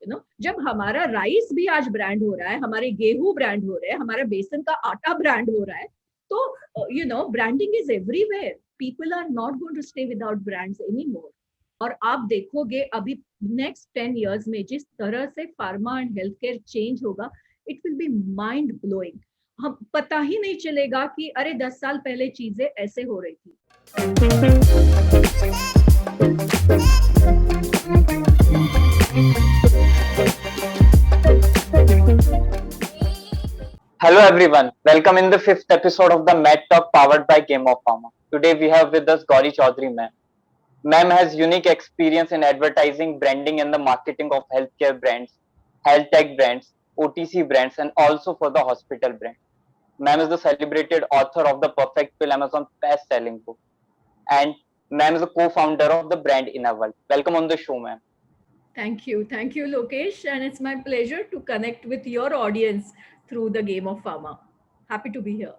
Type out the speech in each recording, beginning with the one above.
जब हमारा राइस भी आज ब्रांड हो रहा है, हमारे गेहूं ब्रांड हो रहे हैं, हमारा बेसन का आटा ब्रांड हो रहा है, तो branding is everywhere. People are not going to stay without brands any more. और आप देखोगे अभी नेक्स्ट 10 years में जिस तरह से pharma and health care change होगा, it will be mind blowing. हम पता ही नहीं चलेगा कि अरे 10 साल पहले चीजें ऐसे हो रही थी. Hello everyone, welcome in the 5th episode of the Med Talk powered by Game of Pharma. Today we have with us Gauri Chaudhary ma'am. Ma'am has unique experience in advertising, branding and the marketing of healthcare brands, health tech brands, OTC brands and also for the hospital brand. Ma'am is the celebrated author of the Perfect Pill, Amazon best selling book, and ma'am is the co-founder of the brand Inner World. Welcome on the show ma'am. Thank you, Lokesh, and it's my pleasure to connect with your audience through the Game of Pharma. Happy to be here.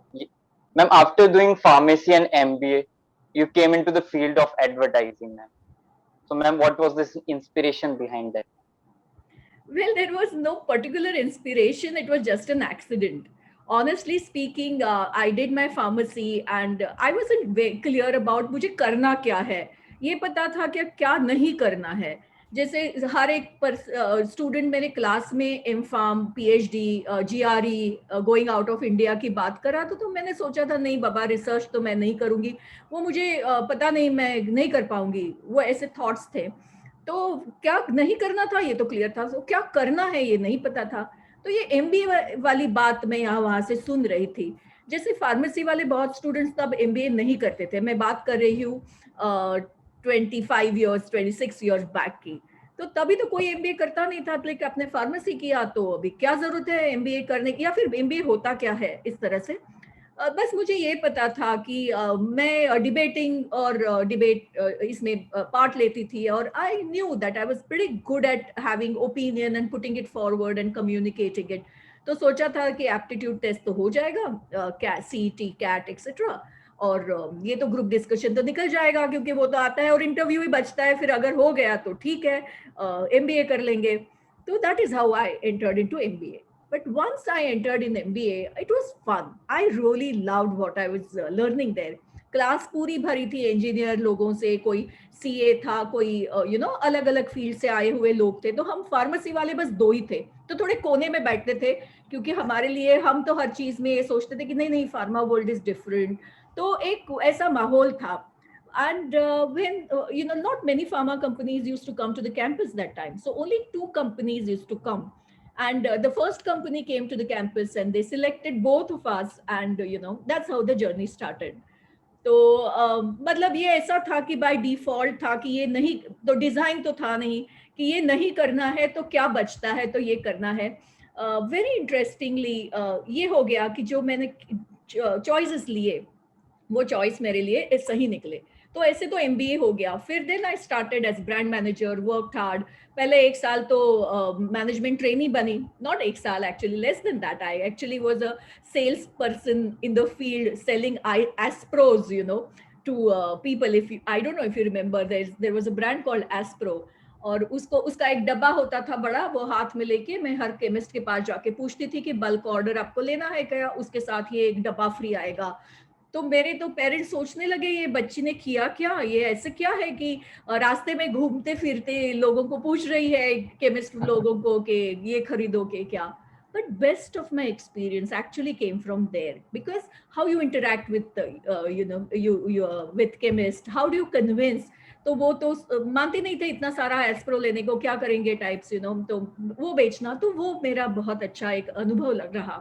Ma'am, after doing pharmacy and MBA, you came into the field of advertising, ma'am. So, ma'am, what was this inspiration behind that? Well, there was no particular inspiration. It was just an accident. Honestly speaking, I did my pharmacy and I wasn't very clear about मुझे करना क्या है. ये पता था कि क्या नहीं करना है. जैसे हर एक स्टूडेंट मेरे क्लास में M-farm, PhD, GRE, going out of India की बात करा तो मैंने सोचा था नहीं बाबा, रिसर्च तो मैं नहीं करूंगी, वो मुझे पता नहीं, मैं नहीं कर पाऊंगी. वो ऐसे थॉट्स थे. तो क्या नहीं करना था ये तो क्लियर था, तो क्या करना है ये नहीं पता था. तो ये एमबीए वाली बात मैं यहाँ वहां से सुन रही थी. जैसे फार्मेसी वाले बहुत स्टूडेंट्स तब एमबीए नहीं करते थे. मैं बात कर रही हूँ 25 years 26 years बैक की. तो तभी तो कोई एमबीए करता नहीं था. लेकिन आपने फार्मेसी किया तो अभी क्या जरूरत है एमबीए करने की, या फिर एमबीए होता क्या है, इस तरह से. बस मुझे ये पता था कि मैं डिबेटिंग और डिबेट इसमें पार्ट लेती थी, और I knew that I was pretty good at having opinion and putting it forward and communicating it. तो सोचा था कि एप्टीट्यूड टेस्ट तो हो जाएगा, सीईटी, कैट एक्सेट्रा, और ये तो ग्रुप डिस्कशन तो निकल जाएगा क्योंकि वो तो आता है, और इंटरव्यू ही बचता है. फिर अगर हो गया तो ठीक है, एमबीए कर लेंगे. तो that is how I entered into MBA. But once I entered in MBA, it was fun. I really loved what I was learning there. Class पूरी भरी थी इंजीनियर लोगों से, कोई सीए था, कोई अलग अलग फील्ड से आए हुए लोग थे. तो हम फार्मेसी वाले बस दो ही थे, तो थोड़े कोने में बैठते थे क्योंकि हमारे लिए, हम तो हर चीज में ये सोचते थे कि नहीं नहीं, फार्मा वर्ल्ड इज डिफरेंट. तो एक ऐसा माहौल था. And when not many pharma companies used to come to the campus that time, so only 2 companies used to come. And the first company came to the campus and they selected both of us, and that's how the journey started. तो मतलब ये ऐसा था कि by default था कि ये नहीं, तो डिजाइन तो था नहीं कि ये नहीं करना है तो क्या बचता है, तो ये करना है. वेरी इंटरेस्टिंगली ये हो गया कि जो मैंने चॉइसेस लिए वो चॉइस मेरे लिए सही निकले. तो ऐसे तो एमबीए हो गया. फिर then I started as brand manager, worked hard. पहले 1 साल तो मैनेजमेंट ट्रेनी बनी. नॉट 1 साल, actually less than that. I actually was a sales person in the field selling Aspros to people. If you, I don't know if you remember, there was a brand called Aspro, और उसका एक डब्बा होता था बड़ा, वो हाथ में लेके मैं हर केमिस्ट के पास जाके पूछती थी कि बल्क ऑर्डर आपको लेना है क्या, उसके साथ ये एक डब्बा फ्री आएगा. तो मेरे तो पेरेंट्स सोचने लगे ये बच्ची ने किया क्या, ये ऐसे क्या है कि रास्ते में घूमते फिरते लोगों को पूछ रही है, केमिस्ट लोगों को, कि ये खरीदो के क्या. But best of my experience actually came from there, because how you interact with with chemist, how do you convince. तो वो तो मानते नहीं थे इतना सारा एस्प्रो लेने को, क्या करेंगे टाइप्स, तो वो बेचना, तो वो मेरा बहुत अच्छा एक अनुभव लग रहा.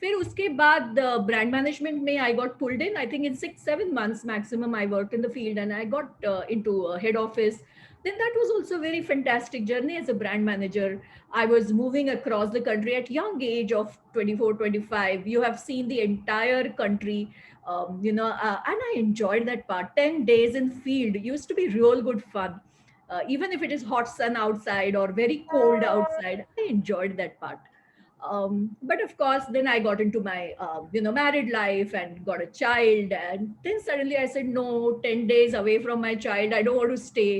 फिर उसके बाद ब्रांड मैनेजमेंट में I got pulled in. I think in 6-7 months maximum I worked in the field, and I got into head office. Then that was also a very fantastic journey as a brand manager. I was moving across the country at young age of 24-25. You have seen the entire country, and I enjoyed that part. 10 days in field used to be real good fun. Even if it is hot sun outside or very cold outside, I enjoyed that part. But of course, then I got into my married life and got a child, and then suddenly I said no, 10 days away from my child, I don't want to stay.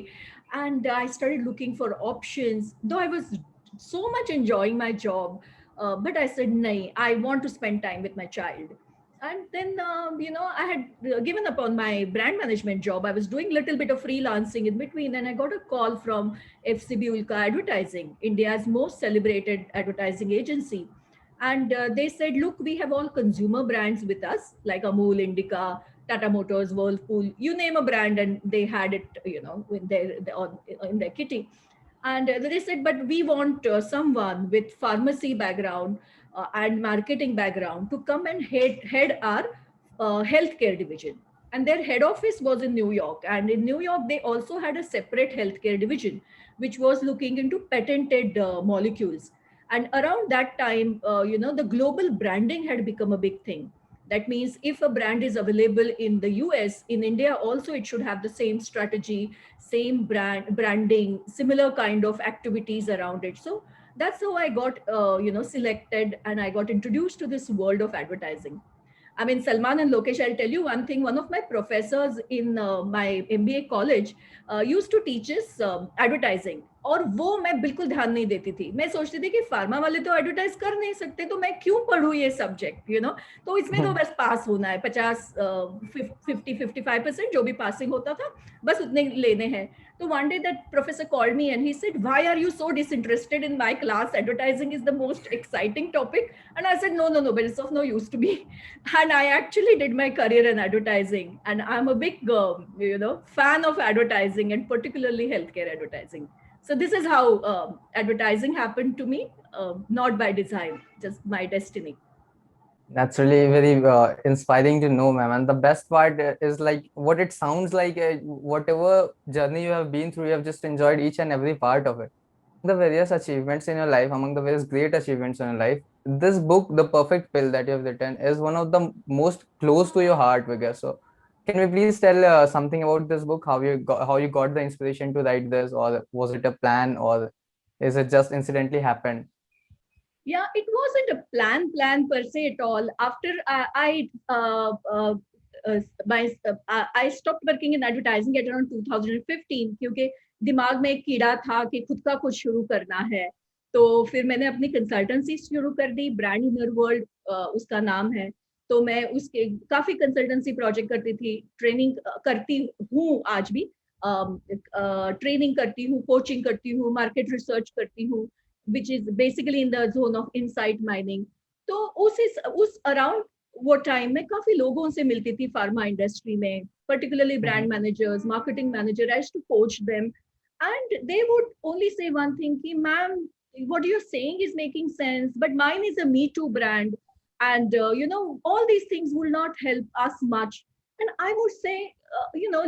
And I started looking for options, though I was so much enjoying my job. But I said, "Nahi, I want to spend time with my child." And then, I had given up on my brand management job. I was doing a little bit of freelancing in between, and I got a call from FCB Ulka Advertising, India's most celebrated advertising agency. And they said, "Look, we have all consumer brands with us, like Amul, Indica, Tata Motors, Whirlpool, you name a brand, and they had it, in their kitty." And they said, "But we want someone with pharmacy background and marketing background to come and head our healthcare division." And their head office was in New York. And in New York, they also had a separate healthcare division, which was looking into patented molecules. And around that time, the global branding had become a big thing. That means if a brand is available in the US, in India also, it should have the same strategy, same branding, similar kind of activities around it. So that's how I got selected, and I got introduced to this world of advertising. I mean, Salman and Lokesh, I'll tell you one thing. One of my professors in my MBA college used to teach us advertising. और वो मैं बिल्कुल ध्यान नहीं देती थी. मैं सोचती थी कि फार्मा वाले तो एडवर्टाइज कर नहीं सकते, तो मैं क्यों पढ़ूँ ये सब्जेक्ट, तो इसमें तो बस पास होना है. 50-55% जो भी पासिंग होता था, बस उतने लेने हैं. So one day that professor called me and he said, "Why are you so disinterested in my class? Advertising is the most exciting topic." And I said, "No, but it's of no use to me." And I actually did my career in advertising, and I'm a big fan of advertising, and particularly healthcare advertising. So this is how advertising happened to me, not by design, just my destiny. That's really very inspiring to know, ma'am. And the best part is like what it sounds like. Whatever journey you have been through, you have just enjoyed each and every part of it. The various achievements in your life, among the various great achievements in your life, this book, The Perfect Pill, that you have written, is one of the most close to your heart, Vigya. So, can we please tell something about this book? How you got the inspiration to write this, or was it a plan, or is it just incidentally happened? Yeah, it wasn't a plan per se at all. After I stopped working in advertising at around 2015, क्योंकि दिमाग में एक कीड़ा था कि खुद का कुछ शुरू करना है. तो फिर मैंने अपनी कंसल्टेंसी शुरू कर दी, ब्रांड इनर वर्ल्ड उसका नाम है. तो मैं उसके काफी कंसल्टेंसी प्रोजेक्ट करती थी, ट्रेनिंग करती हूँ आज भी. ट्रेनिंग करती हूँ, कोचिंग करती हूँ, मार्केट रिसर्च करती हूँ, which is basically in the zone of insight mining. तो उस अराउंड वो टाइम में काफी लोगों से मिलती थी फार्मा इंडस्ट्री में, particularly brand managers, marketing manager. I used to coach them, and they would only say one thing, ki, "Ma'am, what you're saying is making sense, but mine is a Me Too brand, and all these things will not help us much." And I would say,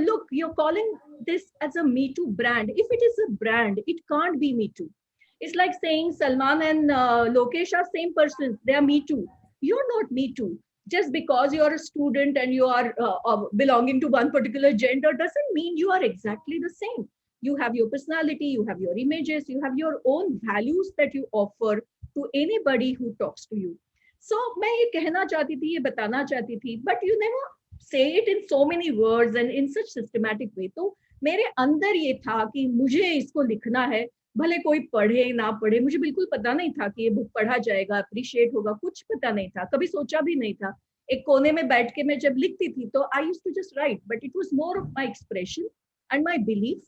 look, you're calling this as a Me Too brand. If it is a brand, it can't be Me Too. It's like saying Salman and Lokesh are same person. They are Me Too. You're not Me Too. Just because you're a student and you are belonging to one particular gender doesn't mean you are exactly the same. You have your personality, you have your images, you have your own values that you offer to anybody who talks to you. So मैं ये कहना चाहती थी, ये बताना चाहती थी, but you never say it in so many words and in such systematic way. तो मेरे अंदर ये था कि मुझे इसको लिखना है, भले कोई पढ़े ना पढ़े. मुझे बिल्कुल पता नहीं था कि ये बुक पढ़ा जाएगा, अप्रिशिएट होगा, कुछ पता नहीं था, कभी सोचा भी नहीं था. एक कोने में बैठ के मैं जब लिखती थी तो I used to just write, but it was more of my expression and my belief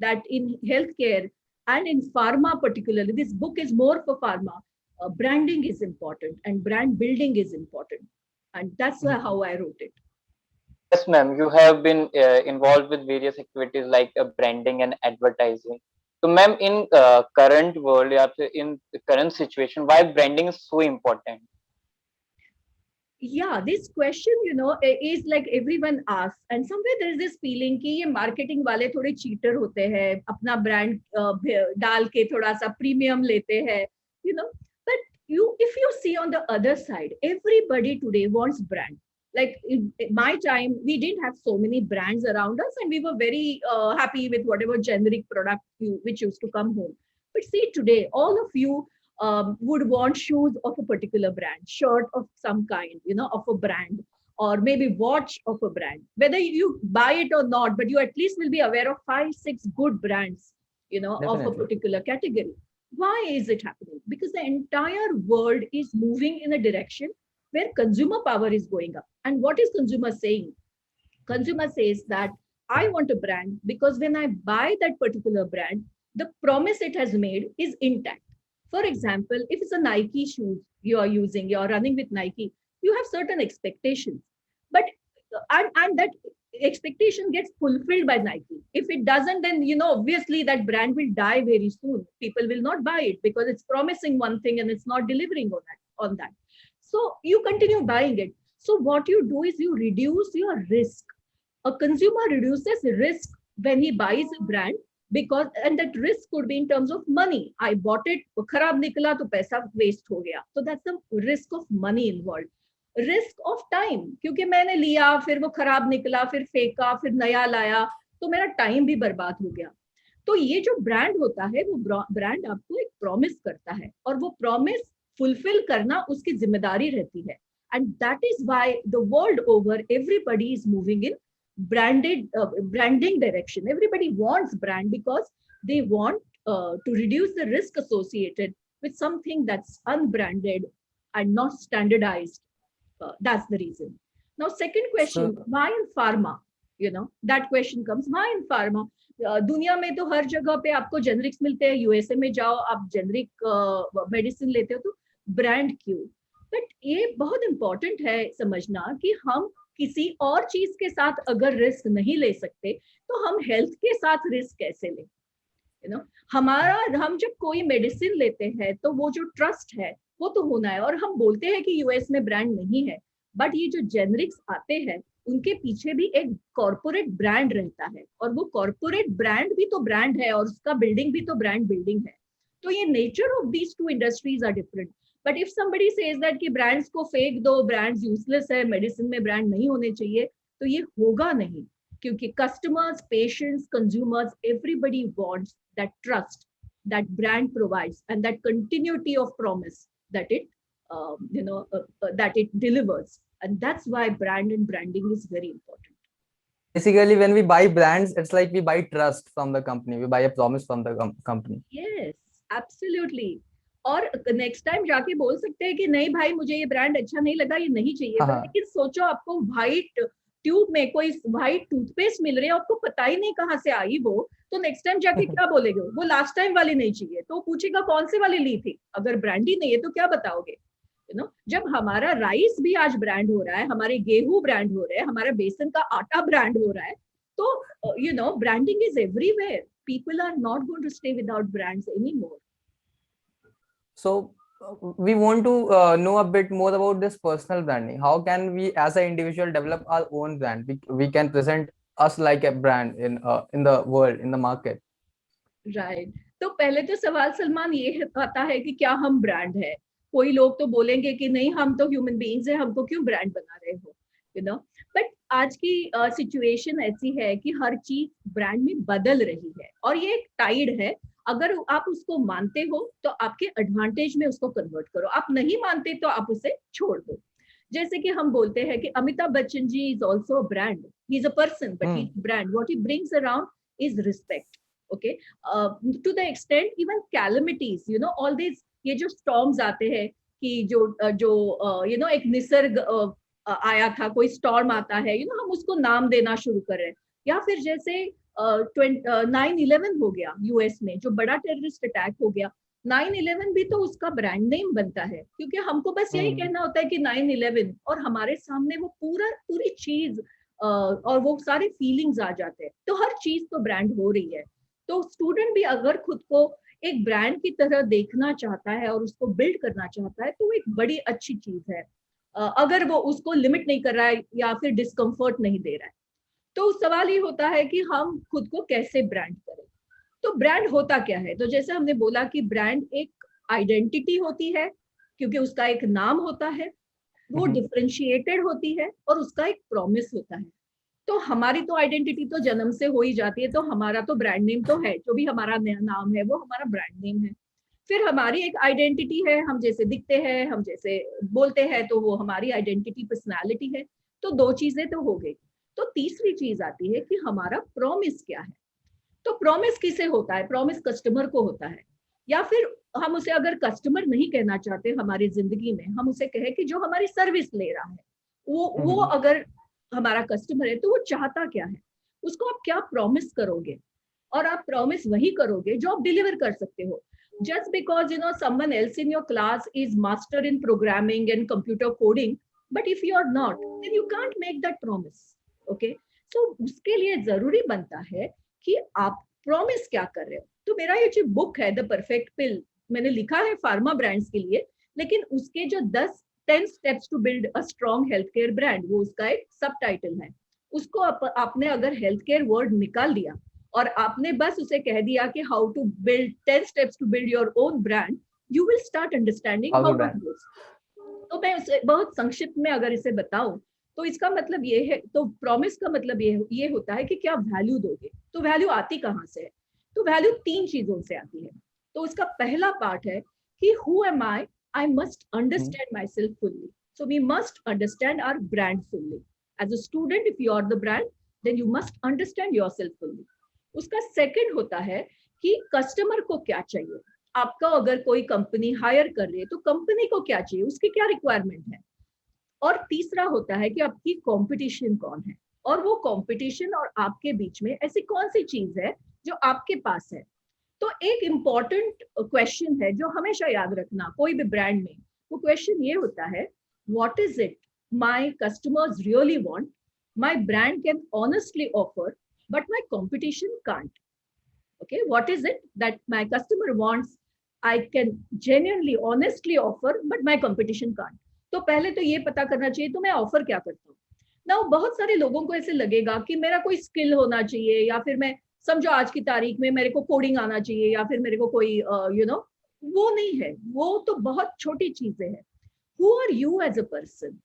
that in healthcare and in pharma particularly, this book is more for pharma. Branding is important and brand building is important, and that's how I wrote it. Yes, ma'am. You have been involved with various activities like branding and advertising. So, ma'am, in current world, या फिर in the current situation, why branding is so important? Yeah, this question, is like everyone asks, and somewhere there is this feeling कि ये marketing वाले थोड़े cheater होते हैं, अपना brand डाल के थोड़ा सा premium लेते हैं, But if you see on the other side, everybody today wants brand. Like in my time, we didn't have so many brands around us, and we were very happy with whatever generic product which used to come home. But see today, all of you would want shoes of a particular brand, shirt of some kind, of a brand, or maybe watch of a brand. Whether you buy it or not, but you at least will be aware of 5, 6 good brands, of a Definitely. particular category. Why is it happening? Because the entire world is moving in a direction where consumer power is going up. And what is consumer saying? Consumer says that I want a brand because when I buy that particular brand, the promise it has made is intact. For example, if it's a Nike shoes you are using, you're running with Nike, you have certain expectations. But and that expectation gets fulfilled by Nike. If it doesn't, then obviously that brand will die very soon. People will not buy it because it's promising one thing and it's not delivering on that. So you continue buying it. So what you do is you reduce your risk. A consumer reduces risk when he buys a brand, because and that risk could be in terms of money. I bought it, खराब निकला तो पैसा waste हो गया. So that's the risk of money involved. Risk of time, क्योंकि मैंने लिया फिर वो खराब निकला, फिर फेंका, फिर नया लाया, तो मेरा टाइम भी बर्बाद हो गया. तो ये जो ब्रांड होता है, वो ब्रांड आपको एक प्रॉमिस करता है और वो प्रॉमिस फुलफिल करना उसकी जिम्मेदारी रहती है. And that is why the world over everybody is moving in branding direction. Everybody wants brand because they want to reduce the risk associated with something that's unbranded and not standardized. That's the reason. Now, second question, why in pharma? That question comes, why in pharma? दुनिया में तो हर जगह पे आपको generics मिलते हैं. USA में जाओ, आप जेनरिक मेडिसिन लेते हो, तो ब्रांड क्यों? बट ये बहुत इंपॉर्टेंट है समझना कि हम किसी और चीज के साथ अगर रिस्क नहीं ले सकते, तो हम हेल्थ के साथ रिस्क कैसे लें? हम जब कोई मेडिसिन लेते हैं तो वो जो ट्रस्ट है वो तो होना है. और हम बोलते हैं कि यूएस में ब्रांड नहीं है, बट ये जो जेनरिक्स आते हैं उनके पीछे भी एक कॉर्पोरेट ब्रांड रहता है, और वो कॉर्पोरेट ब्रांड भी तो ब्रांड है और उसका बिल्डिंग भी तो ब्रांड बिल्डिंग है. तो ये nature of these two industries are different. But if somebody says that कि ब्रांड्स को फेंक दो, ब्रांड्स यूजलेस है, मेडिसिन में ब्रांड नहीं होने चाहिए, तो ये होगा नहीं, क्योंकि customers, patients, consumers, everybody wants that trust that brand provides and that continuity of promise that it that it delivers. And that's why brand and branding is very important. Basically, when we buy brands, it's like we buy trust from the company, we buy a promise from the company. Yes, absolutely. और next time जाके बोल सकते हैं कि नहीं भाई, मुझे ये ब्रांड अच्छा नहीं लगा, ये नहीं चाहिए. लेकिन सोचो, आपको व्हाइट ट्यूब में कोई व्हाइट टूथपेस्ट मिल रही है, आपको पता ही नहीं कहाँ से आई वो, तो नेक्स्ट टाइम जाके क्या बोलेगे? वो लास्ट टाइम वाली नहीं चाहिए, तो पूछेगा कौन से वाली ली थी. अगर ब्रांड ही नहीं है तो क्या बताओगे? जब हमारा राइस भी आज ब्रांड हो रहा है, हमारे गेहूं ब्रांड हो रहे हैं, हमारा बेसन का आटा ब्रांड हो रहा है, तो branding is everywhere. People are not going to stay without brands anymore. So we want to know a bit more about this personal branding. How can we as an individual develop our own brand? We can present us like a brand in the world, in the market. Right. तो पहले तो सवाल सलमान ये आता है कि क्या हम ब्रांड है? कोई लोग तो बोलेंगे कि नहीं, हम तो ह्यूमन बीइंग्स हैं, हमको क्यों ब्रांड बना रहे हो? बट आज की सिचुएशन ऐसी है कि हर चीज ब्रांड में बदल रही है, और ये एक टाइड है. अगर आप उसको मानते हो तो आपके एडवांटेज में उसको कन्वर्ट करो, आप नहीं मानते तो आप उसे छोड़ दो. जैसे कि हम बोलते हैं कि Amitabh Bachchan ji is also a brand. He is a person but he is brand. What he brings around is respect. Okay, to the extent even calamities, all this, ये जो स्टॉर्म्स आते हैं, कि जो एक निसर्ग आया था, कोई स्टॉर्म आता है, हम उसको नाम देना शुरू कर रहे हैं. या फिर जैसे 9/11 हो गया यूएस में, जो बड़ा टेररिस्ट अटैक हो गया, 9/11 भी तो उसका ब्रांड नेम बनता है, क्योंकि हमको बस यही कहना होता है कि 9/11, और हमारे सामने वो पूरी चीज और वो सारे फीलिंग्स आ जाते हैं. तो हर चीज तो ब्रांड हो रही है. तो स्टूडेंट भी अगर खुद को एक ब्रांड की तरह देखना चाहता है और उसको बिल्ड करना चाहता है, तो वो एक बड़ी अच्छी चीज है, अगर वो उसको लिमिट नहीं कर रहा है या फिर डिस्कम्फर्ट नहीं दे रहा है. तो सवाल ये होता है कि हम खुद को कैसे ब्रांड करें. तो ब्रांड होता क्या है? तो जैसे हमने बोला कि ब्रांड एक आइडेंटिटी होती है, क्योंकि उसका एक नाम होता है, वो डिफरेंशिएटेड होती है, और उसका एक प्रॉमिस होता है. तो हमारी तो आइडेंटिटी तो जन्म से हो ही जाती है, तो हमारा तो ब्रांड नेम तो है, जो भी हमारा नाम है वो हमारा ब्रांड नेम है. फिर हमारी एक आइडेंटिटी है, हम जैसे दिखते हैं, हम जैसे बोलते हैं, तो वो हमारी आइडेंटिटी, पर्सनालिटी है. तो दो चीजें तो हो गई. तो तीसरी चीज आती है कि हमारा प्रॉमिस क्या है. तो प्रॉमिस किसे होता है? प्रॉमिस कस्टमर को होता है, या फिर हम उसे अगर कस्टमर नहीं कहना चाहते हमारी जिंदगी में, हम उसे कहें कि जो हमारी सर्विस ले रहा है, वो अगर हमारा कस्टमर है तो वो चाहता क्या है, उसको आप क्या प्रॉमिस करोगे, और आप प्रॉमिस वही करोगे जो आप डिलीवर कर सकते हो. Just because someone else in your class is master in programming and computer coding, but if you are not, then you can't make that promise. Okay, so उसके लिए जरूरी बनता है कि आप प्रॉमिस क्या कर रहे हो. तो मेरा ये जो बुक है द परफेक्ट पिल, मैंने लिखा है फार्मा ब्रांड्स के लिए, लेकिन उसके जो 10 steps to build a strong health care brand, वो उसका एक सब टाइटल है. उसको आपने अगर हेल्थ केयर वर्ड निकाल दिया और आपने बस उसे कह दिया कि how to build 10 steps to build your own brand, you will start understanding how it goes. तो मैं उसे बहुत संक्षिप्त में अगर इसे बताऊं तो इसका मतलब ये है, तो प्रॉमिस का मतलब ये होता है कि क्या वैल्यू दोगे. तो वैल्यू आती कहाँ से है? तो वैल्यू 3 चीजों से आती है. तो उसका पहला पार्ट है कि who am I must understand myself fully. So we must understand our brand fully. As a student, if you are the brand, then you must understand yourself fully. उसका सेकंड होता है कि customer को क्या चाहिए. आपका अगर कोई कंपनी हायर कर रही है तो कंपनी को क्या चाहिए, उसकी क्या रिक्वायरमेंट है. और तीसरा होता है कि आपकी कंपटीशन कौन है, और वो कंपटीशन और आपके बीच में ऐसी कौन सी चीज है जो आपके पास है. तो एक इम्पॉर्टेंट क्वेश्चन है जो हमेशा याद रखना कोई भी ब्रांड में. वो क्वेश्चन ये होता है, what is it my customers really want, my brand can honestly offer but my competition can't. Okay, what is it that my customer wants, I can genuinely honestly offer but my competition can't. तो पहले तो ये पता करना चाहिए तो मैं offer क्या करता हूँ. ना बहुत सारे लोगों को ऐसे लगेगा कि मेरा कोई स्किल होना चाहिए, या फिर मैं समझो आज की तारीख में मेरे को कोडिंग आना चाहिए, या फिर मेरे को कोई वो नहीं है. वो तो बहुत छोटी चीजें हैं. Who are you as a person?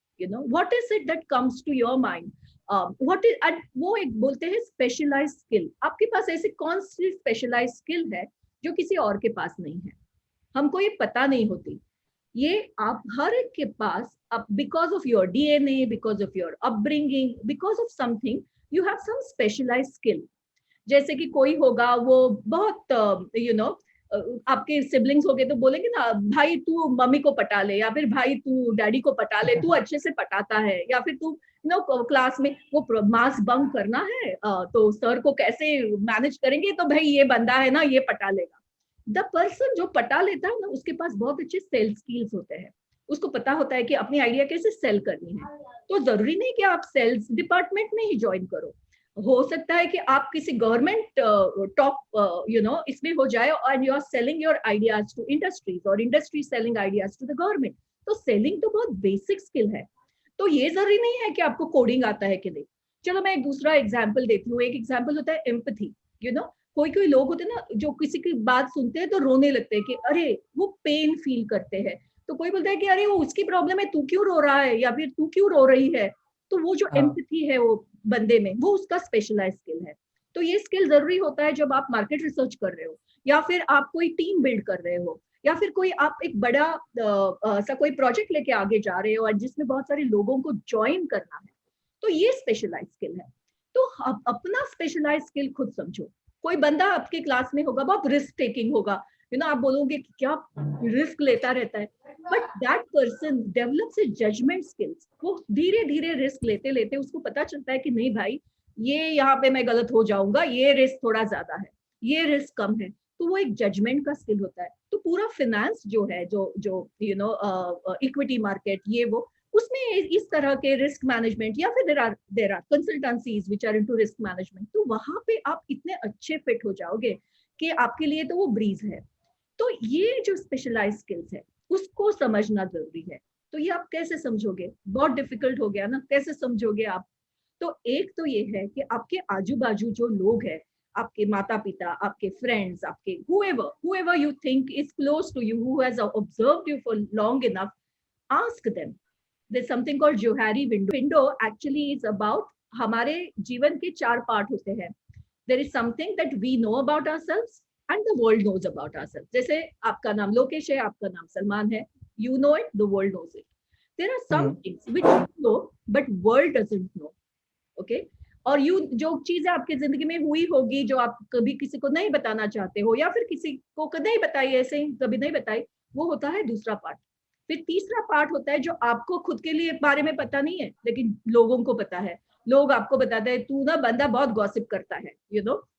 What is it that comes to your mind? What is, वो एक बोलते हैं स्पेशलाइज स्किल. आपके पास ऐसी कौन सी स्पेशलाइज स्किल है जो किसी और के पास नहीं है. हमको ये पता नहीं होती. ये आप हर एक के पास, because of your DNA, because of your upbringing, because of something, you have some specialise skill. जैसे कि कोई होगा वो बहुत आपके सिबलिंग्स हो गए तो बोलेंगे ना, भाई तू मम्मी को पटा ले, या फिर भाई तू डैडी को पटा ले, तू अच्छे से पटाता है, या फिर तू क्लास में वो मास बंक करना है तो सर को कैसे मैनेज करेंगे, तो भाई ये बंदा है ना, ये पटा लेगा. द पर्सन जो पटा लेता है ना, उसके पास बहुत अच्छे सेल स्किल्स होते हैं. उसको पता होता है कि अपनी आइडिया कैसे सेल करनी है. तो जरूरी नहीं कि आप सेल्स डिपार्टमेंट में ही ज्वाइन करो. हो सकता है कि आप किसी गवर्नमेंट टॉप इसमें हो जाए and you are selling your ideas to industries, और industry selling ideas to the government. तो सेलिंग तो बहुत बेसिक स्किल है. तो ये जरूरी नहीं है कि आपको कोडिंग आता है कि नहीं. चलो मैं एक दूसरा एग्जाम्पल देती हूँ. एक एग्जाम्पल होता है एम्पैथी. कोई लोग होते हैं ना जो किसी की बात सुनते हैं तो रोने लगते हैं कि अरे वो पेन फील करते हैं. तो कोई बोलता है कि अरे वो उसकी प्रॉब्लम है, तू क्यों रो रहा है, या फिर तू क्यों रो रही है. तो वो जो एम्पैथी है वो बंदे में, वो उसका स्पेशलाइज स्किल है. तो ये स्किल जरूरी होता है जब आप मार्केट रिसर्च कर रहे हो, या फिर आप कोई टीम बिल्ड कर रहे हो, या फिर कोई आप एक बड़ा सा कोई प्रोजेक्ट लेके आगे जा रहे हो और जिसमें बहुत सारे लोगों को ज्वाइन करना है. तो ये स्पेशलाइज स्किल है. तो अपना स्पेशलाइज स्किल खुद समझो. कोई बंदा आपके क्लास में होगा, बहुत रिस्क टेकिंग होगा, आप बोलोगे कि क्या रिस्क लेता रहता है, but that person develops a judgment skills. वो धीरे धीरे रिस्क लेते लेते उसको पता चलता है कि नहीं भाई, ये यहाँ पे मैं गलत हो जाऊंगा, ये रिस्क थोड़ा ज्यादा है, ये रिस्क कम है. तो वो एक जजमेंट का स्किल होता है. तो पूरा फाइनेंस जो है, जो इक्विटी मार्केट, ये वो, उसमें इस तरह के रिस्क मैनेजमेंट, या फिर there are consultancies which are into risk management. तो वहां पे आप इतने अच्छे फिट हो जाओगे कि आपके लिए तो वो ब्रीज है. तो ये जो स्पेशलाइज स्किल्स है उसको समझना जरूरी है. तो ये आप कैसे समझोगे? बहुत डिफिकल्ट हो गया ना, कैसे समझोगे आप? तो एक तो ये है कि आपके आजू बाजू जो लोग हैं, आपके माता पिता, आपके फ्रेंड्स, आपके whoever you think is close to you, who has observed you for long enough, ask them. There's something called Johari window. Window actually is about, हमारे जीवन के 4 पार्ट होते हैं. There is something that we know about ourselves and the world knows about ourselves. जैसे आपका नाम लोकेश है, आपका नाम सलमान है, you know it, the world knows it. There are some things which you know but world doesn't know. Okay, और you जो चीजें आपकी जिंदगी में हुई होगी जो आप कभी किसी को नहीं बताना चाहते हो या फिर किसी को नहीं बताई, ऐसे ही कभी नहीं बताई, वो होता है दूसरा पार्ट। फिर तीसरा पार्ट होता है जो आपको खुद के लिए बारे में पता नहीं है लेकिन लोगों को पता है। लोग आपको बताते हैं तू ना बंदा बहुत गॉसिप करता है,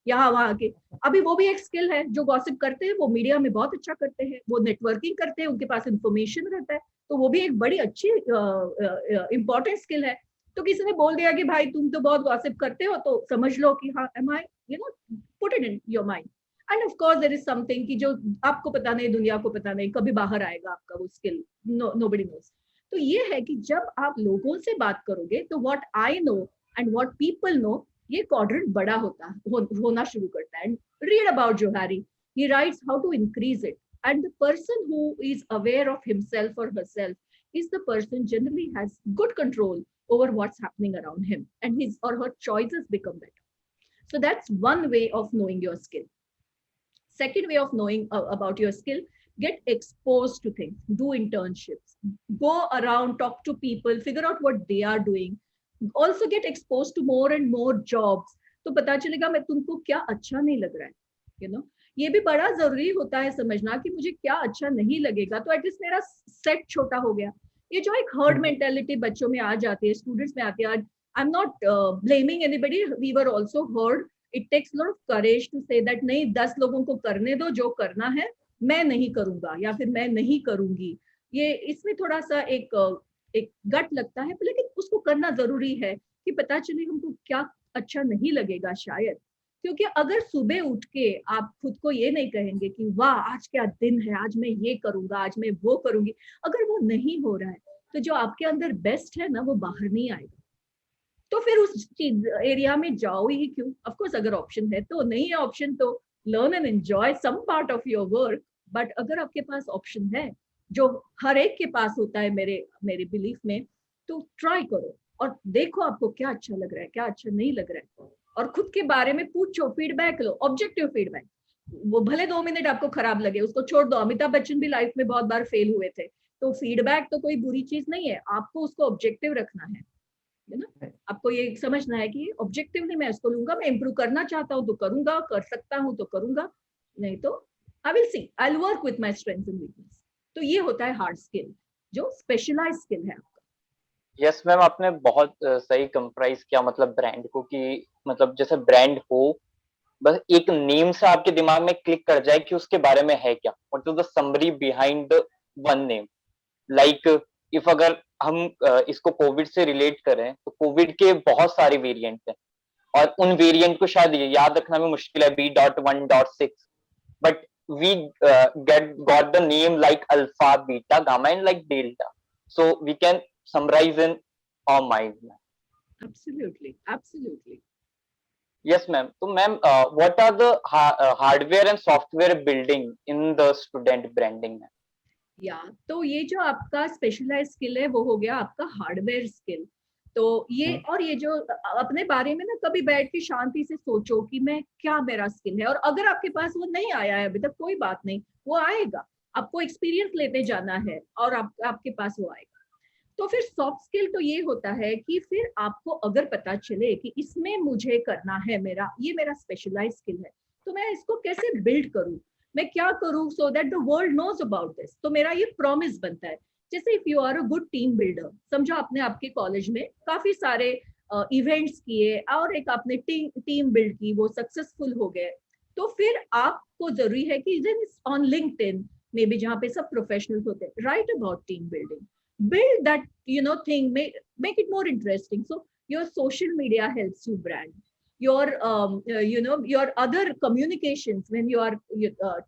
यहाँ वहां के। अभी वो भी एक स्किल है, जो गॉसिप करते हैं वो मीडिया में बहुत अच्छा करते हैं, वो नेटवर्किंग करते हैं, उनके पास इंफॉर्मेशन रहता है, तो वो भी एक बड़ी अच्छी इंपॉर्टेंट स्किल है। तो किसी ने बोल दिया कि भाई तुम तो बहुत गॉसिप करते हो, तो समझ लो कि हाँ, am I, put it in your mind. And of course there is something कि जो आपको पता नहीं, दुनिया को पता नहीं, कभी बाहर आएगा आपका वो स्किल, नोबडी नोस। तो ये है कि जब आप लोगों से बात करोगे तो what I know and what people know, ये क्वाड्रेंट बड़ा होना शुरू करता है। Read about Johari, he writes how to increase it, and the person who is aware of himself or herself is the person generally has good control over what's happening around him, and his or her choices become better. So that's one way of knowing your skill. Second way of knowing about your skill, get exposed to things, do internships, go around, talk to people, figure out what they are doing, also get exposed to more and more jobs. तो पता चलेगा मैं तुमको क्या अच्छा नहीं लग रहा है, ये भी बड़ा जरूरी होता है समझना कि मुझे क्या अच्छा नहीं लगेगा, तो एटलीस्ट मेरा सेट छोटा हो गया। ये जो एक हर्ड मेंटेलिटी बच्चों में आ जाती है, स्टूडेंट्स में आती है, I am not blaming anybody, we were also herd. It takes lot of courage to say that नहीं, 10 लोगों को करने दो जो करना है, मैं नहीं करूंगा या फिर मैं नहीं करूंगी। ये इसमें थोड़ा सा एक गट लगता है, लेकिन उसको करना जरूरी है कि पता चले हमको क्या अच्छा नहीं लगेगा शायद। क्योंकि अगर सुबह उठ के आप खुद को ये नहीं कहेंगे कि वाह आज क्या दिन है, आज मैं ये करूंगा, आज मैं वो करूंगी, अगर वो नहीं हो रहा है तो जो आपके अंदर बेस्ट है ना, वो बाहर नहीं आएगा। तो फिर उस चीज एरिया में जाओ ही क्यों। ऑफ कोर्स अगर ऑप्शन है तो, नहीं है ऑप्शन तो learn and enjoy some part of your work. But अगर आपके पास ऑप्शन है, जो हर एक के पास होता है मेरे बिलीफ में, तो ट्राई करो और देखो आपको क्या अच्छा लग रहा है, क्या अच्छा नहीं लग रहा है, और खुद के बारे में पूछो, फीडबैक लो, ऑब्जेक्टिव फीडबैक। वो भले 2 मिनट आपको खराब लगे, उसको छोड़ दो। अमिताभ बच्चन भी लाइफ में बहुत बार फेल हुए थे, तो फीडबैक तो कोई बुरी चीज नहीं है, आपको उसको ऑब्जेक्टिव रखना है ना। आपको ये समझना है कि ऑब्जेक्टिवली मैं इसको लूंगा, मैं इंप्रूव करना चाहता हूँ तो करूंगा, कर सकता हूँ तो करूंगा, नहीं तो I will see, I will work with my strengths and weakness. तो ये होता है हार्ड स्किल, जो स्पेशलाइज स्किल है आपका। यस मैम, आपने बहुत सही कंप्राइज किया मतलब ब्रांड को, कि मतलब जैसे ब्रांड हो, बस एक नेम से आपके दिमाग में क्लिक कर जाए कि उसके बारे में है क्या, what is the summary behind the one name. Like if अगर हम इसको कोविड से रिलेट करें तो कोविड के बहुत सारे वेरिएंट हैं और उन वेरिएंट को शायद याद रखना भी मुश्किल है, B.1.6, but we got the name like alpha, beta, gamma and like delta, so we can summarize in our mind. Absolutely. Yes ma'am. So ma'am, what are the hardware and software building in the student branding? या तो ये जो आपका specialise skill है वो हो गया आपका हार्डवेयर स्किल। तो ये और ये जो अपने बारे में ना कभी बैठ के शांति से सोचो कि मैं क्या मेरा स्किल है, और अगर आपके पास वो नहीं आया है अभी तक, कोई बात नहीं, वो आएगा। आपको एक्सपीरियंस लेते जाना है और आपके पास वो आएगा। तो फिर सॉफ्ट स्किल तो ये होता है कि फिर आपको अगर पता चले कि इसमें मुझे करना है, ये मेरा स्पेशलाइज स्किल है, तो मैं इसको कैसे बिल्ड करूं, मैं क्या करूं so that the world knows about this. तो मेरा ये प्रॉमिस बनता है। जैसे if you are a good team builder, समझो आपने आपके कॉलेज में काफी सारे इवेंट्स किए और एक आपने टीम बिल्ड की, वो सक्सेसफुल हो गए, तो फिर आपको जरूरी है कि ऑन लिंक्डइन में भी, जहाँ पे सब प्रोफेशनल्स होते हैं, right about team building, build that thing, make it more interesting. So your social media helps you brand your your other communications. When you are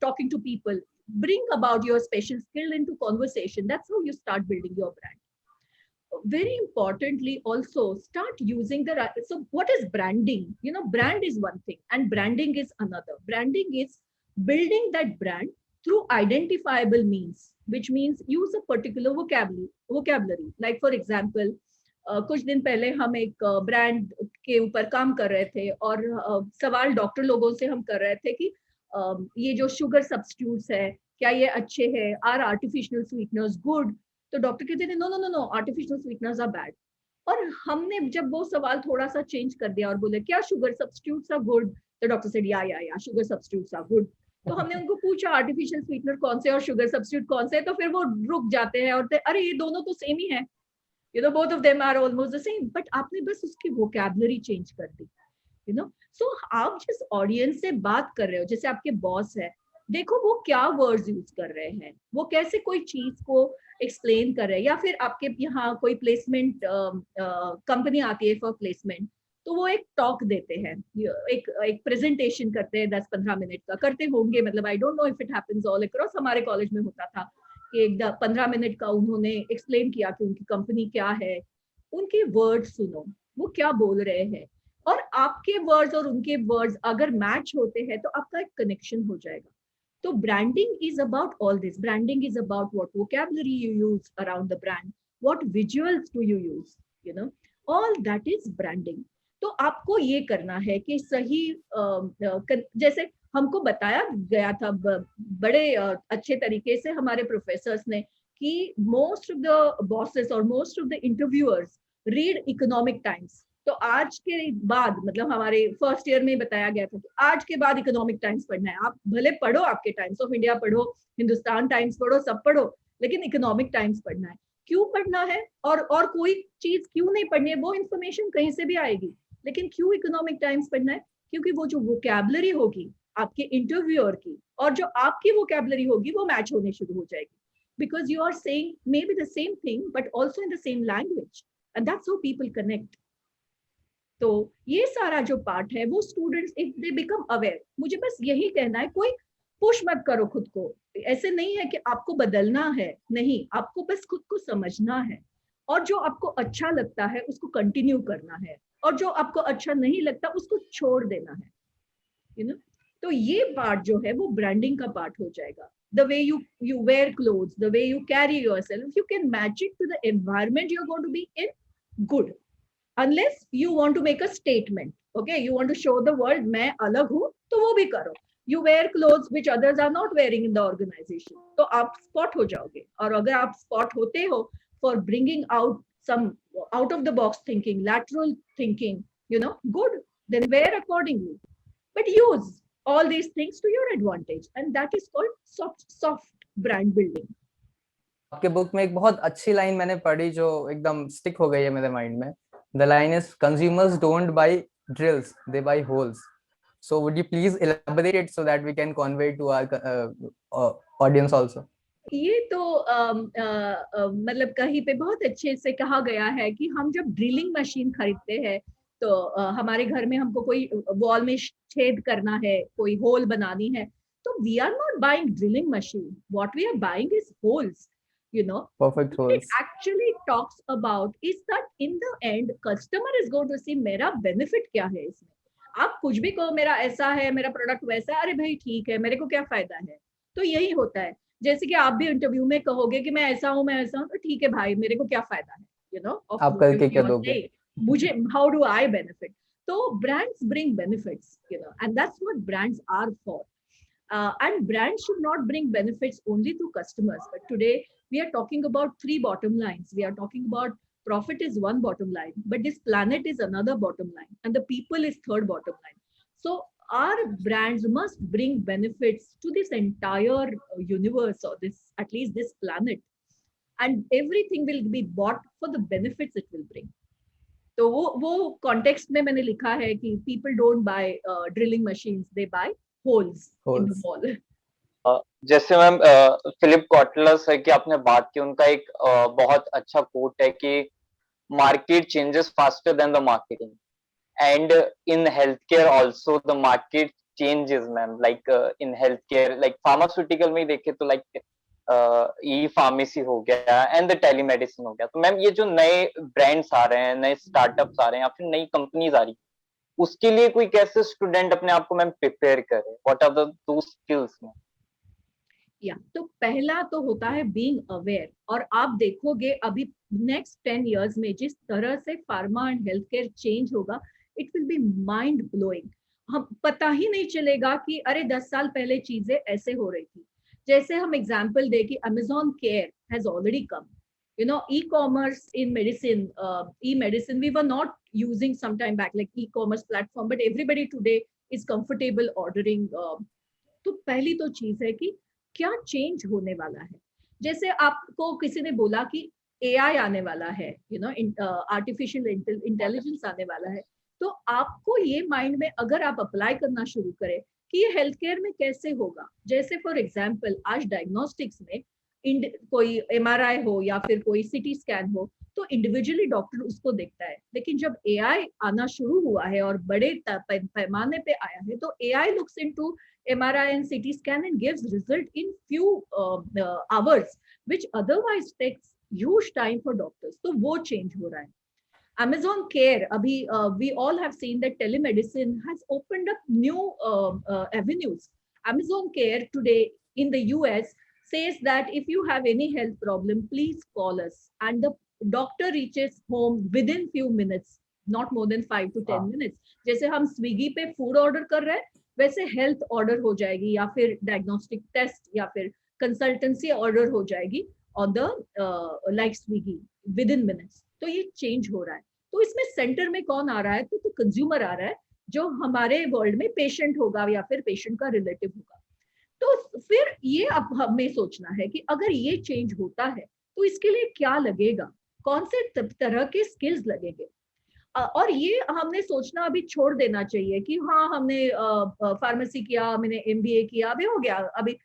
talking to people, bring about your special skill into conversation. That's how you start building your brand. Very importantly also, start using so what is branding? Brand is one thing and branding is another. Branding is building that brand through identifiable means, which means use a particular vocabulary. Like for example, कुछ दिन पहले हम एक brand के ऊपर काम कर रहे थे और सवाल डॉक्टर लोगों से हम कर रहे थे कि ये जो शुगर सब्स्टिट्यूट्स है, क्या ये अच्छे हैं, आर आर्टिफिशियल स्वीटनर्स गुड? तो डॉक्टर कहते थे no no no no, artificial sweeteners are bad. और हमने जब वो सवाल थोड़ा सा चेंज कर दिया और बोले क्या sugar substitutes are good, the doctor said yeah sugar substitutes are good. तो हमने उनको पूछा आर्टिफिशियल स्वीटनर कौन से और शुगर सब्स्टिट्यूट कौन से, तो फिर वो रुक जाते हैं और अरे ये दोनों तो सेम ही है, you know both of them are almost the same, but आपने बस उसकी वोकैबुलरी चेंज कर दी, यू नो। सो आप जिस ऑडियंस से बात कर रहे हो, जैसे आपके बॉस है, देखो वो क्या वर्ड्स यूज कर रहे हैं, वो कैसे कोई चीज को एक्सप्लेन कर रहे हैं, या फिर आपके यहाँ कोई प्लेसमेंट कंपनी आती है फॉर प्लेसमेंट, तो वो एक टॉक देते हैं, एक प्रेजेंटेशन करते हैं 10-15 मिनट का, करते होंगे, मतलब I don't know if it happens all across, हमारे कॉलेज में होता था कि एक 15 मिनट का उन्होंने एक्सप्लेन किया कि उनकी कंपनी क्या है, उनके वर्ड्स सुनो, वो क्या बोल रहे हैं, और आपके वर्ड्स और उनके वर्ड्स अगर मैच होते हैं तो आपका एक कनेक्शन हो जाएगा। तो branding is about all this, branding is about what vocabulary you use around the brand, what visuals do you use, you know, all that is branding. तो आपको ये करना है कि सही जैसे हमको बताया गया था बड़े अच्छे तरीके से हमारे प्रोफेसर्स ने कि मोस्ट ऑफ द बॉसेस और most of the interviewers read economic times. तो आज के बाद, मतलब हमारे फर्स्ट ईयर में बताया गया था कि आज के बाद इकोनॉमिक टाइम्स पढ़ना है, आप भले पढ़ो, आपके टाइम्स ऑफ इंडिया पढ़ो, हिंदुस्तान टाइम्स पढ़ो, सब पढ़ो, लेकिन इकोनॉमिक टाइम्स पढ़ना है। क्यों पढ़ना है और कोई चीज क्यों नहीं पढ़नी है, वो इंफॉर्मेशन कहीं से भी आएगी, लेकिन क्यों इकोनॉमिक टाइम्स पढ़ना है? क्योंकि वो जो वोकैबुलरी होगी आपके इंटरव्यूअर की और जो आपकी वोकैबुलरी होगी वो मैच होने शुरू हो जाएगी, because you are saying maybe the same thing but also in the same language, and that's how people connect. तो ये सारा जो पार्ट है वो students if they become aware, मुझे बस यही कहना है, कोई पुश मत करो खुद को, ऐसे नहीं है कि आपको बदलना है, नहीं, आपको बस खुद को समझना है, और जो आपको अच्छा लगता है उसको कंटिन्यू करना है, और जो आपको अच्छा नहीं लगता उसको छोड़ देना है, यू नो। तो ये पार्ट जो है वो ब्रांडिंग का पार्ट हो जाएगा। The way you wear clothes, the way you carry yourself, if you can match it to the environment you're going to be in, good, unless you want to make a statement, okay, you want to show the world मैं अलग हूँ, तो वो भी करो, you wear clothes which others are not wearing in the organization, तो आप spot हो जाओगे, और अगर आप spot होते हो for bringing out some out of the box thinking, lateral thinking, you know, good, then wear accordingly, but use all these things to your advantage, and that is called soft brand building. आपके book में एक बहुत अच्छी line मैंने पढ़ी जो एकदम stick हो गई है मेरे माइंड में। The line is consumers don't buy drills, they buy holes. So would you please elaborate it so that we can convey to our audience also? ये तो मतलब कहीं पे बहुत अच्छे से कहा गया है कि हम जब ड्रिलिंग मशीन खरीदते हैं तो हमारे घर में हमको कोई वॉल में छेद करना है, कोई होल बनानी है, तो we are not buying drilling machine, what we are buying is holes, you know. Perfect What it holes. actually talks about is that in the end customer is going to see मेरा benefit क्या है इसमें। आप कुछ भी कहो मेरा ऐसा है, मेरा प्रोडक्ट वैसा है, अरे भाई ठीक है, मेरे को क्या फायदा है। तो यही होता है, जैसे कि आप भी इंटरव्यू में कहोगे कि मैं ऐसा हूँ, मैं ऐसा हूँ, तो ठीक है भाई, मेरे को क्या फायदा है, you know, of आप करके क्या your दोगे? say, मुझे how do I benefit? तो brands bring benefits, you know, and that's what brands are for. And brands should not bring benefits only to customers, but today we are talking about 3 bottom lines. We are talking about profit is one bottom line, but this planet is another bottom line, and the people is third bottom line. So our brands must bring benefits to this entire universe, or this, at least this planet, and everything will be bought for the benefits it will bring. तो वो context में मैंने लिखा है कि people don't buy drilling machines, they buy holes in the wall. जैसे ma'am Philip Kotler है कि आपने बात की, उनका एक बहुत अच्छा कोट है कि market changes faster than the marketing, and in health care also the market changes ma'am, like in health care, like pharmaceutical में ही देखे तो लाइक ई फार्मेसी हो गया एंड द टेलीमेडिसिन हो गया। तो मैम ये जो नए ब्रांड्स आ रहे हैं, नए स्टार्टअप्स आ रहे हैं, या फिर नई कंपनीज आ रही है, उसके लिए कोई कैसे स्टूडेंट अपने आप को मैम प्रिपेयर करे, व्हाट आर द दो स्किल्स मैम? या तो पहला तो होता है बीइंग अवेयर, और आप देखोगे अभी नेक्स्ट 10 इयर्स में जिस तरह से pharma and health care change होगा, it will be mind blowing. हम पता ही नहीं चलेगा कि अरे 10 साल पहले चीजें ऐसे हो रही थी। जैसे हम एग्जांपल दे कि Amazon care has already come, E-commerce in medicine, e-medicine, we were not using some time back like e-commerce platform, but everybody today is comfortable ordering. तो पहली तो चीज है कि क्या चेंज होने वाला है. जैसे आपको किसी ने बोला कि एआई आने वाला है, आर्टिफिशियल इंटेलिजेंस आने वाला है, तो आपको ये माइंड में अगर आप अप्लाई करना शुरू करें कि ये हेल्थ केयर में कैसे होगा. जैसे फॉर एग्जाम्पल आज डायग्नोस्टिक्स में कोई एमआरआई हो या फिर कोई सीटी स्कैन हो तो इंडिविजुअली डॉक्टर उसको देखता है, लेकिन जब एआई आना शुरू हुआ है और बड़े पैमाने पे आया है तो AI looks into MRI and CT scan and gives result in few hours, which otherwise takes huge time for doctors. So वो change हो रहा है. Amazon Care, अभी we all have seen that telemedicine has opened up new avenues. Amazon Care today in the US says that if you have any health problem, please call us, and the doctor reaches home within few minutes, not more than 5 to 10 minutes. जैसे हम Swiggy पे food order कर रहे हैं वैसे health order हो जाएगी या फिर डायग्नोस्टिक टेस्ट या फिर कंसल्टेंसी ऑर्डर हो जाएगी on the like Swiggy with in minutes. तो ये चेंज हो रहा है. तो इसमें सेंटर में कौन आ रहा है, तो कंज्यूमर आ रहा है जो हमारे वर्ल्ड में पेशेंट होगा या फिर पेशेंट का रिलेटिव होगा. तो फिर ये अब हमें सोचना है कि अगर ये चेंज होता है तो इसके लिए क्या लगेगा, कौन से तरह के स्किल्स लगेंगे. और ये हमने सोचना अभी छोड़ देना चाहिए कि हाँ हमने फार्मेसी किया, मैंने एमबीए किया, अभी हो गया. अभी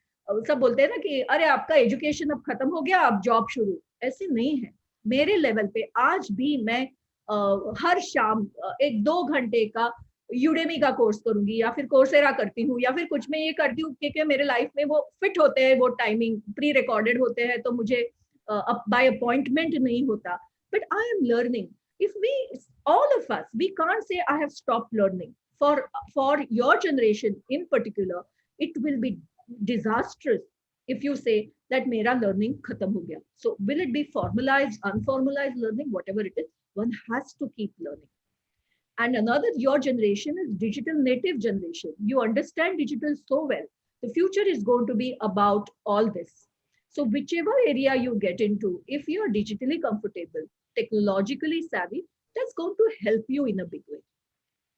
सब बोलते हैं ना कि अरे आपका एजुकेशन अब खत्म हो गया, अब जॉब शुरू. ऐसे नहीं है. मेरे लेवल पे आज भी मैं हर शाम 1-2 घंटे का यूडेमी का कोर्स करूंगी या फिर कोर्सेरा करती हूँ या फिर कुछ मैं ये करती हूँ क्योंकि मेरे लाइफ में वो फिट होते हैं, वो टाइमिंग प्री रिकॉर्डेड होते हैं, तो मुझे बाय अपॉइंटमेंट नहीं होता. But I am learning. If we, all of us, we can't say I have stopped learning. For your generation in particular, it will be disastrous if you say that mera learning khatam ho gaya. So will it be formalized, unformalized learning, whatever it is, one has to keep learning. And another, your generation is digital native generation. You understand digital so well. The future is going to be about all this. So whichever area you get into, if you are digitally comfortable, technologically savvy, that's going to help you in a big way.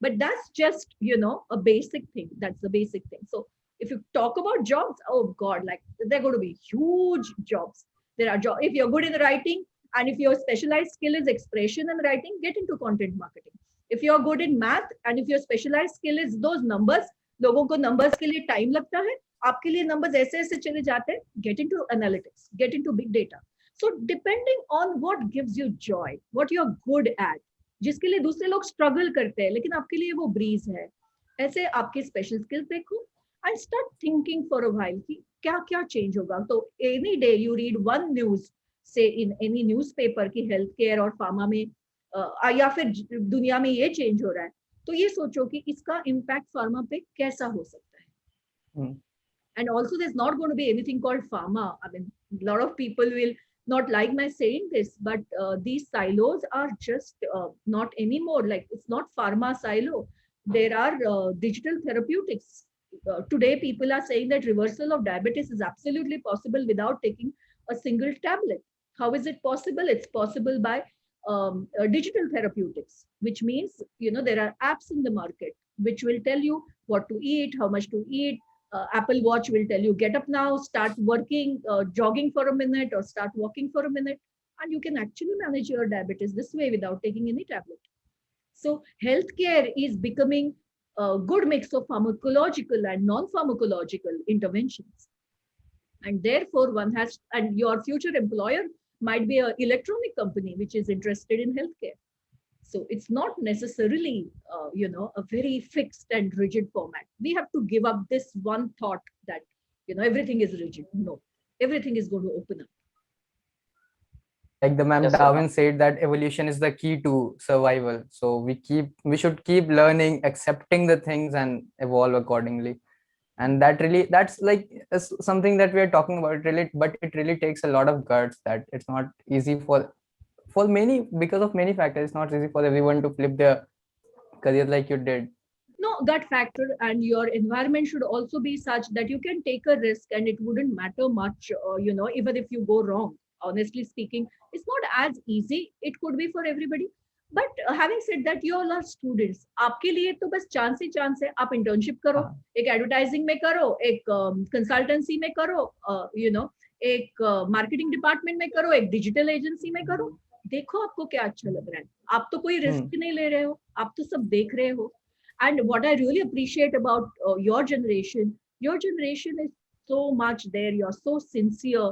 But that's just, a basic thing. That's the basic thing. So if you talk about jobs, oh God, like they're going to be huge jobs. There are jobs. If you're good in writing and if your specialized skill is expression and writing, get into content marketing. If you're good in math and if your specialized skill is those numbers, लोगों को numbers के लिए time लगता है, आपके लिए numbers ऐसे ऐसे चले जाते हैं, get into analytics, get into big data. So depending on what gives you joy, what you're good at, जिसके लिए दूसरे लोग struggle करते हैं लेकिन आपके लिए वो breeze है, ऐसे आपके special skills देखो and start thinking for a while कि क्या क्या change होगा. तो any day you read one news, say in any newspaper कि healthcare और pharma में या फिर दुनिया में ये change हो रहा है, तो ये सोचो कि इसका impact pharma पे कैसा हो सकता है. And also there's not going to be anything called pharma. I mean, a lot of people will not like my saying this, but these silos are just not anymore. Like it's not pharma silo. There are digital therapeutics. Today, people are saying that reversal of diabetes is absolutely possible without taking a single tablet. How is it possible? It's possible by digital therapeutics, which means, there are apps in the market which will tell you what to eat, how much to eat. Apple Watch will tell you, get up now, start working, jogging for a minute or start walking for a minute. And you can actually manage your diabetes this way without taking any tablet. So healthcare is becoming a good mix of pharmacological and non-pharmacological interventions. And therefore and your future employer might be an electronic company which is interested in healthcare. So it's not necessarily, a very fixed and rigid format. We have to give up this one thought that, everything is rigid. No, everything is going to open up. Like the ma'am Darwin said that evolution is the key to survival. So we should keep learning, accepting the things and evolve accordingly. And that's like something that we are talking about really, but it really takes a lot of guts. That it's not easy for many, because of many factors. It's not easy for everyone to flip their career like you did. No, that factor and your environment should also be such that you can take a risk and it wouldn't matter much, even if you go wrong honestly speaking, it's not as easy. It could be for everybody. But having said that you all are students, आपके लिए तो बस chance ही chance है. आप internship करो, हाँ. एक advertising में करो, एक कंसल्टेंसी में करो, यू नो एक मार्केटिंग डिपार्टमेंट में करो, एक डिजिटल एजेंसी में करो. देखो आपको क्या अच्छा लग रहा है. आप तो कोई रिस्क नहीं ले रहे हो, आप तो सब देख रहे हो. And what I really appreciate about your generation is so much there, you're so sincere.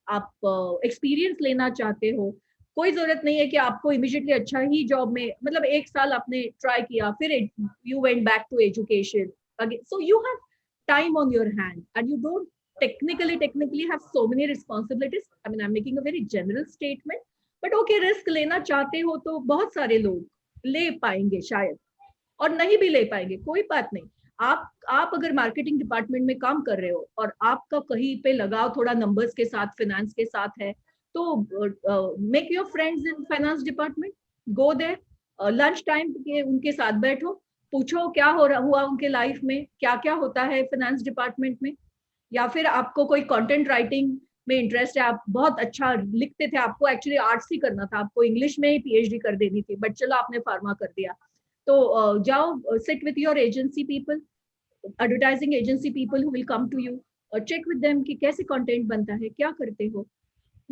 आप एक्सपीरियंस लेना चाहते हो. कोई जरूरत नहीं है कि आपको इमीडिएटली अच्छा ही जॉब में, मतलब एक साल आपने ट्राई किया, फिर you went back to education again. So you have time on your hand and you don't technically have so many responsibilities. I mean, I'm making a very general statement, but okay, risk लेना चाहते हो तो बहुत सारे लोग ले पाएंगे शायद, और नहीं भी ले पाएंगे, कोई बात नहीं. आप अगर मार्केटिंग डिपार्टमेंट में काम कर रहे हो और आपका कहीं पे लगाव थोड़ा नंबर्स के साथ, फाइनेंस के साथ है, तो make your friends in finance department, go there, lunch time के उनके साथ बैठो, पूछो क्या हुआ उनके लाइफ में, क्या क्या होता है फाइनेंस डिपार्टमेंट में. या फिर आपको कोई कंटेंट राइटिंग में इंटरेस्ट है, आप बहुत अच्छा लिखते थे, आपको एक्चुअली आर्ट्स ही करना था, आपको इंग्लिश में ही पीएचडी कर देनी थी, बट चलो आपने फार्मा कर दिया, तो जाओ sit with your agency people, advertising agency people who will come to you, check with them कि कैसे कंटेंट बनता है, क्या करते हो.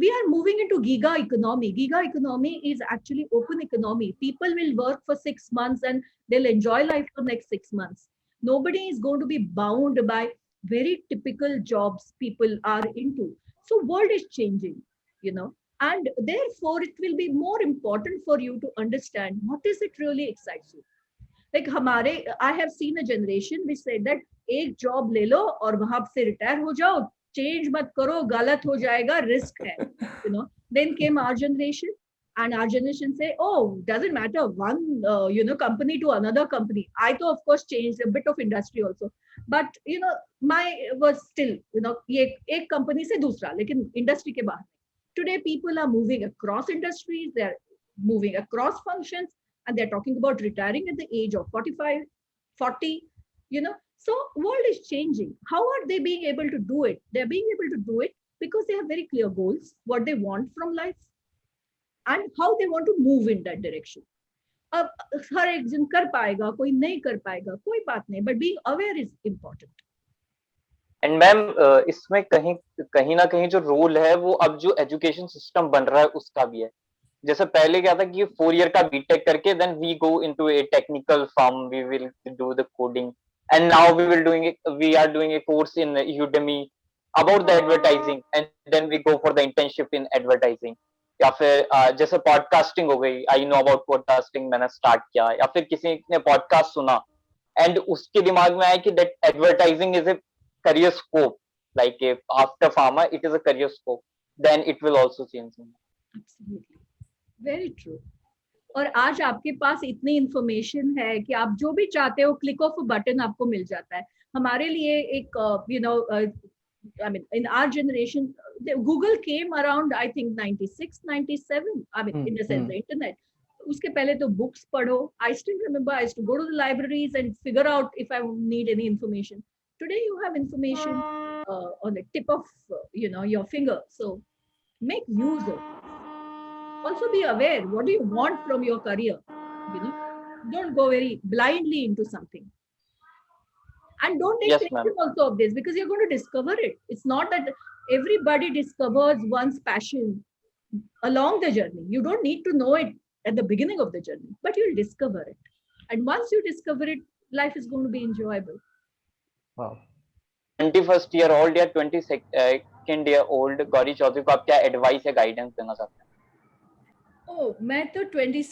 We are moving into giga economy. Giga economy is actually open economy. People will work for 6 months and they'll enjoy life for next 6 months. Nobody is going to be bound by very typical jobs people are into. So world is changing, you know, and therefore it will be more important for you to understand what is it really excites you. Like हमारे, I have seen a generation which said that एक job ले लो और वहां से retire हो जाओ, change मत करो, गलत हो जाएगा, रिस्क है, you know. Then came our generation, and our generation say, oh, doesn't matter, one company to another company. I तो of course changed a bit of industry also, but you know my was still, you know, ये एक company से दूसरा, लेकिन industry के बाहर. Today people are moving across industries, they are moving across functions, and they are talking about retiring at the age of 45, 40, you know. So world is changing. How are they being able to do it? They're being able to do it because they have very clear goals, what they want from life, and how they want to move in that direction. अब हर एक जन कर पाएगा, कोई नहीं कर पाएगा, कोई बात नहीं, but being aware is important. And ma'am इसमें कहीं ना कहीं जो रोल है वो अब जो एजुकेशन सिस्टम बन रहा है उसका भी है. जैसे पहले क्या था कि 4 ईयर का बीटेक करके then we go into a technical firm, we will do the coding, and now we are doing a course in Udemy about the advertising, and then we go for the internship in advertising. या फिर जैसे podcasting हो गई, I know about podcasting, मैंने start किया, या फिर किसी ने पॉडकास्ट सुना एंड उसके दिमाग में आया कि that advertising is a career scope, like after pharma it is a career scope, then it will also change. Absolutely, very true. और आज आपके पास इतनी इंफॉर्मेशन है कि आप जो भी चाहते हो क्लिक ऑफ बटन आपको मिल जाता है. हमारे लिए एक you know, I mean, in our generation, Google came around, I think 96, 97. I mean, in the sense the internet. उसके पहले तो books पढ़ो. I still remember I used to go to the libraries and figure out if I need any information. Today you have information on the tip of your finger. So make use of it. Also be aware, what do you want from your career, you know. Don't go very blindly into something, and don't take criticism also of this, because you're going to discover it. It's not that everybody discovers one's passion along the journey. You don't need to know it at the beginning of the journey, but you'll discover it, and once you discover it, life is going to be enjoyable. Wow. 21st year old या 22nd year old Gauri Chaudhary को आप क्या advice या guidance देना चाहते हैं? मैं तो 21,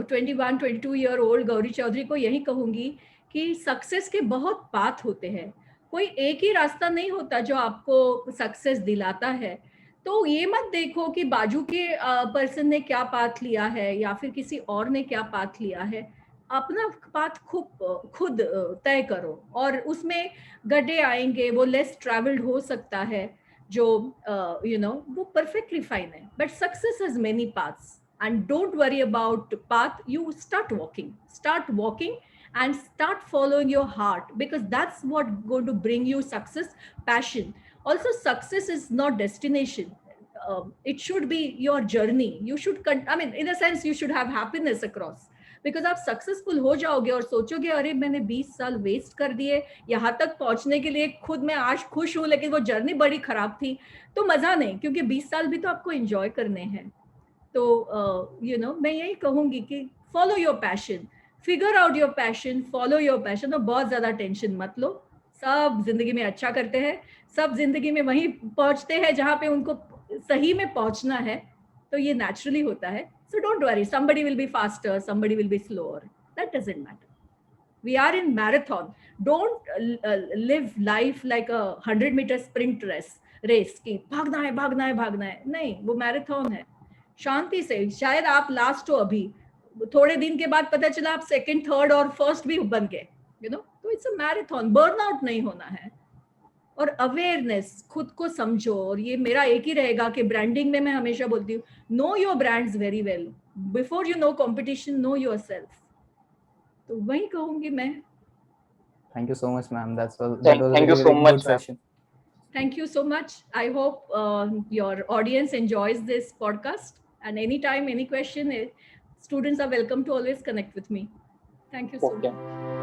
22 ईयर ओल्ड गौरी चौधरी को यही कहूंगी कि सक्सेस के बहुत पाथ होते हैं, कोई एक ही रास्ता नहीं होता जो आपको सक्सेस दिलाता है. तो ये मत देखो कि बाजू के पर्सन ने क्या पाथ लिया है या फिर किसी और ने क्या पाथ लिया है. अपना पाथ खुद तय करो, और उसमें गड्ढे आएंगे, वो लेस ट्रैवल्ड हो सकता है, जो वो perfectly fine है. But success has many paths, and don't worry about path. You start walking and start following your heart, because that's what going to bring you success, passion. Also, success is not destination. it should be your journey. You should, I mean, in a sense, you should have happiness across. Because आप successful हो जाओगे और सोचोगे अरे मैंने 20 साल waste कर दिए यहाँ तक पहुंचने के लिए, खुद मैं आज खुश हूँ लेकिन वो जर्नी बड़ी खराब थी, तो मजा नहीं, क्योंकि 20 साल भी तो आपको एंजॉय करने हैं. तो यू नो मैं यही कहूंगी कि follow your passion, figure out your passion, follow your passion, और बहुत ज्यादा टेंशन मत लो. सब जिंदगी में अच्छा करते हैं, सब जिंदगी में वहीं पहुंचते हैं जहाँ पे उनको सही में पहुंचना है, तो ये नेचुरली होता है. So don't worry, somebody will be faster, somebody will be slower. That doesn't matter. We are in marathon. Don't live life like a 100-meter sprint race की भागना है भागना है भागना है. नहीं, वो मैराथन है. शांति से, शायद आप लास्ट हो अभी, थोड़े दिन के बाद पता चला आप सेकंड, थर्ड और फर्स्ट भी बन गए, यू नो. तो इट्स अ मैराथन, बर्नआउट नहीं होना है. और अवेयरनेस, खुद को समझो. और ये मेरा एक ही रहेगा कि ब्रांडिंग में मैं हमेशा बोलती हूँ, know your brands very well before you know competition, no yourself. तो वही कहूंगी मैं. Thank you so much, ma'am. That was Thank a you very, so very much, good ma'am. session. Thank you so much. I hope your audience enjoys this podcast. And anytime, any question, students are welcome to always connect with me. Thank you so much. Okay.